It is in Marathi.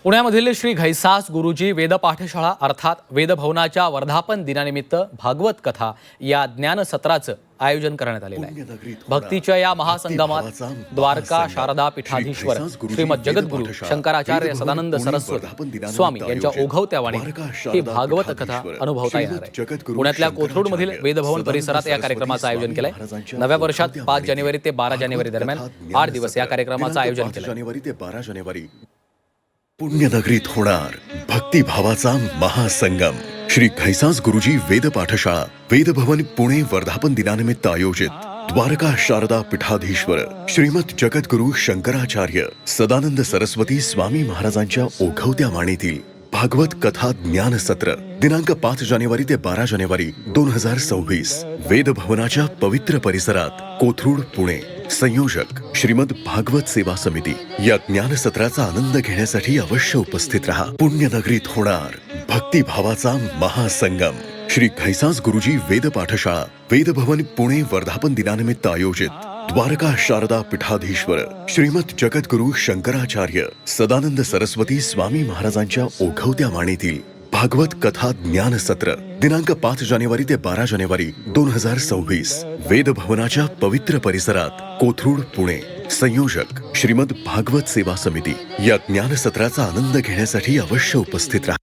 पुण्यामधील श्री घैसास गुरुजी वेद पाठशाळा अर्थात वेदभवनाच्या वर्धापन दिनानिमित्त भागवत कथा या ज्ञानसत्राचं आयोजन करण्यात आलेलं आहे। भक्तीच्या या महासंगमात द्वारका शारदा पीठाधीश्वर श्रीमद जगद्गुरु शंकराचार्य सदानंद सरस्वती स्वामी यांच्या ओघवत्या वाणीत ही भागवत कथा अनुभवता येणार आहे। पुण्यातल्या कोथरूडमधील वेदभवन परिसरात या कार्यक्रमाचं आयोजन केलंय। नव्या वर्षात 5 जानेवारी ते 12 जानेवारी दरम्यान 8 दिवस या कार्यक्रमाचं आयोजन केलंय। पुण्यनगरीत होणार भक्तिभावाचा महासंगम। श्री घैसास गुरुजी वेद पाठशाळा वेदभवन पुणे वर्धापन दिनानिमित्त आयोजित द्वारका शारदा पीठाधीश्वर श्रीमद जगद्गुरु शंकराचार्य सदानंद सरस्वती स्वामी महाराजांच्या ओघवत्या वाणीतील भागवत कथा ज्ञान सत्र दिनांक 5 जानेवारी ते 12 जानेवारी 2026 वेदभवनाच्या पवित्र परिसरात कोथरूड पुणे। संयोजक श्रीमद भागवत सेवा समिती। या ज्ञान सत्राचा आनंद घेण्यासाठी अवश्य उपस्थित रहा। पुण्यनगरीत होणार भक्तिभावाचा महासंगम। श्री घैसास गुरुजी वेद पाठशाळा वेदभवन पुणे वर्धापन दिनानिमित्त आयोजित द्वारका शारदा पीठाधीश्वर श्रीमद जगद्गुरु शंकराचार्य सदानंद सरस्वती स्वामी महाराजांच्या ओघवत्या वाणीतील भागवत कथा ज्ञान सत्र दिनांक 5 जानेवारी ते 12 जानेवारी 2026 वेदभवनाच्या पवित्र परिसरात कोथरूड पुणे। संयोजक श्रीमद भागवत सेवा समिती। या ज्ञान सत्राचा आनंद घेण्यासाठी अवश्य उपस्थित रहा।